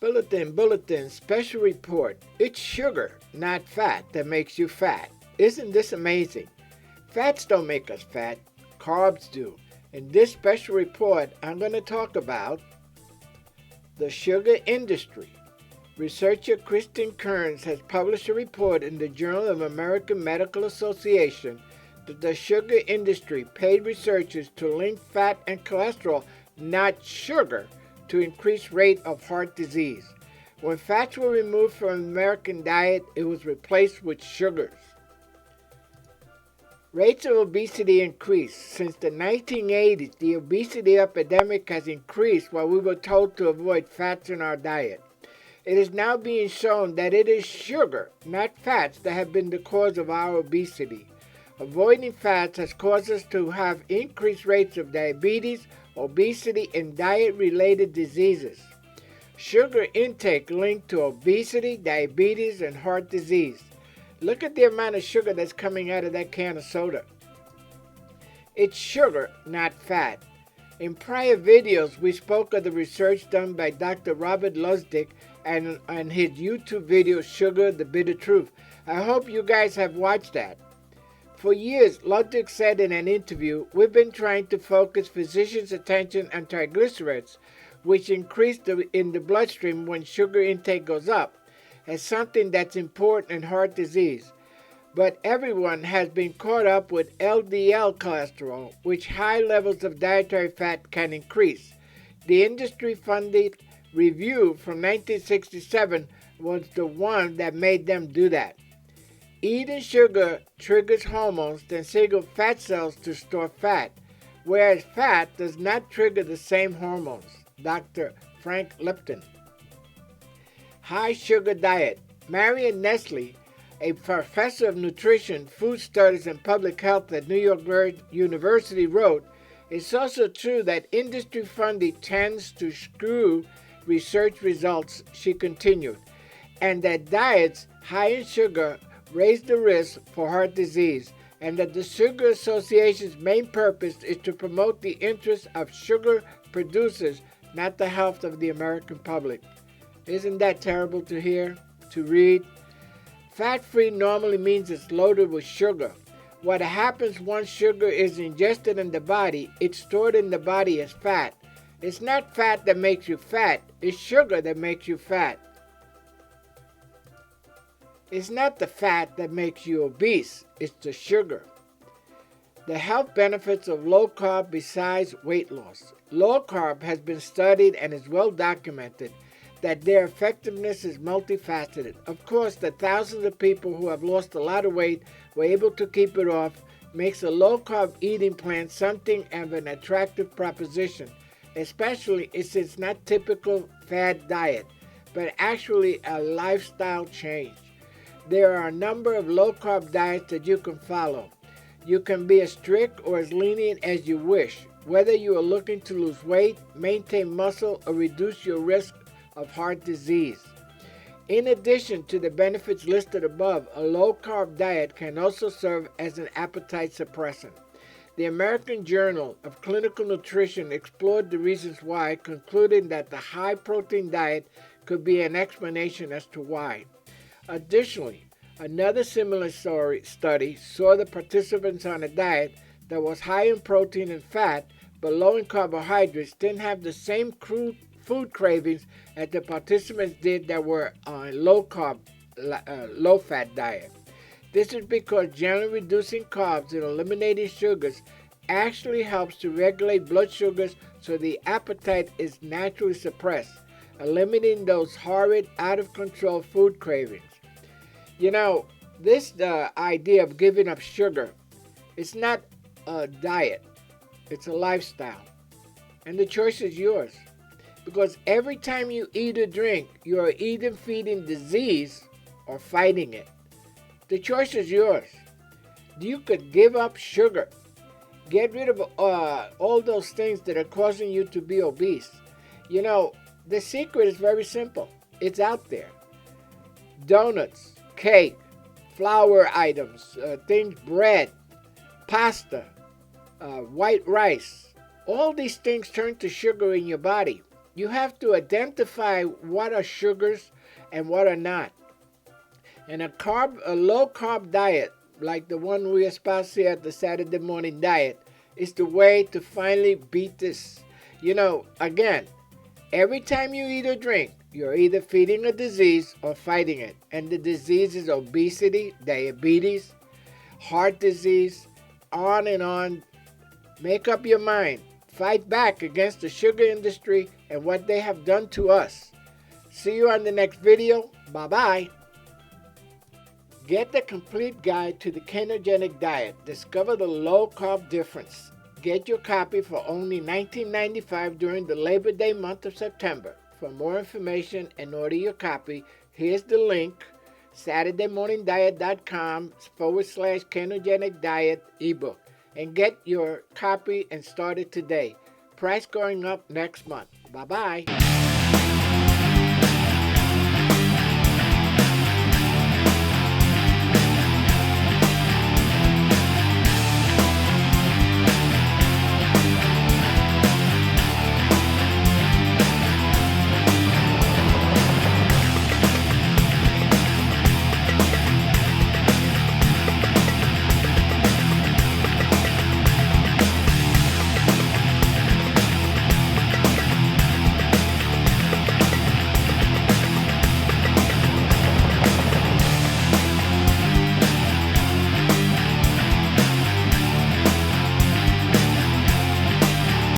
Bulletin, special report. It's sugar, not fat, that makes you fat. Isn't this amazing? Fats don't make us fat, carbs do. In this special report, I'm going to talk about the sugar industry. Researcher Cristin Kearns has published a report in the Journal of American Medical Association that the sugar industry paid researchers to link fat and cholesterol, not sugar, to increased rate of heart disease. When fats were removed from the American diet, it was replaced with sugars. Rates of obesity increased. Since the 1980s, the obesity epidemic has increased while we were told to avoid fats in our diet. It is now being shown that it is sugar, not fats, that have been the cause of our obesity. Avoiding fats has caused us to have increased rates of diabetes, obesity, and diet-related diseases. Sugar intake linked to obesity, diabetes, and heart disease. Look at the amount of sugar that's coming out of that can of soda. It's sugar, not fat. In prior videos, we spoke of the research done by Dr. Robert Lustig and his YouTube video, Sugar, the Bitter Truth. I hope you guys have watched that. For years, Lustig said in an interview, we've been trying to focus physicians' attention on triglycerides, which increase in the bloodstream when sugar intake goes up, as something that's important in heart disease. But everyone has been caught up with LDL cholesterol, which high levels of dietary fat can increase. The industry-funded review from 1967 was the one that made them do that. Eating sugar triggers hormones that signal fat cells to store fat, whereas fat does not trigger the same hormones. Dr. Frank Lipton. High sugar diet. Marion Nestle, a professor of nutrition, food studies, and public health at New York University, wrote, "It's also true that industry funding tends to skew research results," she continued, "and that diets high in sugar raise the risk for heart disease, and that the Sugar Association's main purpose is to promote the interests of sugar producers, not the health of the American public." Isn't that terrible to hear, to read? Fat-free normally means it's loaded with sugar. What happens once sugar is ingested in the body, it's stored in the body as fat. It's not fat that makes you fat, it's sugar that makes you fat. It's not the fat that makes you obese, it's the sugar. The health benefits of low carb besides weight loss. Low carb has been studied and is well documented that their effectiveness is multifaceted. Of course, the thousands of people who have lost a lot of weight were able to keep it off makes a low carb eating plan something of an attractive proposition, especially since it's not typical fad diet, but actually a lifestyle change. There are a number of low-carb diets that you can follow. You can be as strict or as lenient as you wish, whether you are looking to lose weight, maintain muscle, or reduce your risk of heart disease. In addition to the benefits listed above, a low-carb diet can also serve as an appetite suppressant. The American Journal of Clinical Nutrition explored the reasons why, concluding that the high-protein diet could be an explanation as to why. Additionally, another similar study saw the participants on a diet that was high in protein and fat but low in carbohydrates didn't have the same food cravings as the participants did that were on a low-carb, low-fat diet. This is because generally reducing carbs and eliminating sugars actually helps to regulate blood sugars so the appetite is naturally suppressed, eliminating those horrid, out-of-control food cravings. You know, this idea of giving up sugar, it's not a diet, it's a lifestyle. And the choice is yours. Because every time you eat or drink, you are either feeding disease or fighting it. The choice is yours. You could give up sugar. Get rid of all those things that are causing you to be obese. You know, the secret is very simple. It's out there. Donuts, cake, flour items, bread, pasta, white rice. All these things turn to sugar in your body. You have to identify what are sugars and what are not. And a low carb diet, like the one we espouse here at the Saturday Morning Diet, is the way to finally beat this. Again, every time you eat or drink, you're either feeding a disease or fighting it. And the disease is obesity, diabetes, heart disease, on and on. Make up your mind. Fight back against the sugar industry and what they have done to us. See you on the next video. Bye-bye. Get the complete guide to the ketogenic diet. Discover the low-carb difference. Get your copy for only $19.95 during the Labor Day month of September. For more information and order your copy, here's the link, SaturdayMorningDiet.com/ketogenic diet ebook. And get your copy and start it today. Price going up next month. Bye-bye.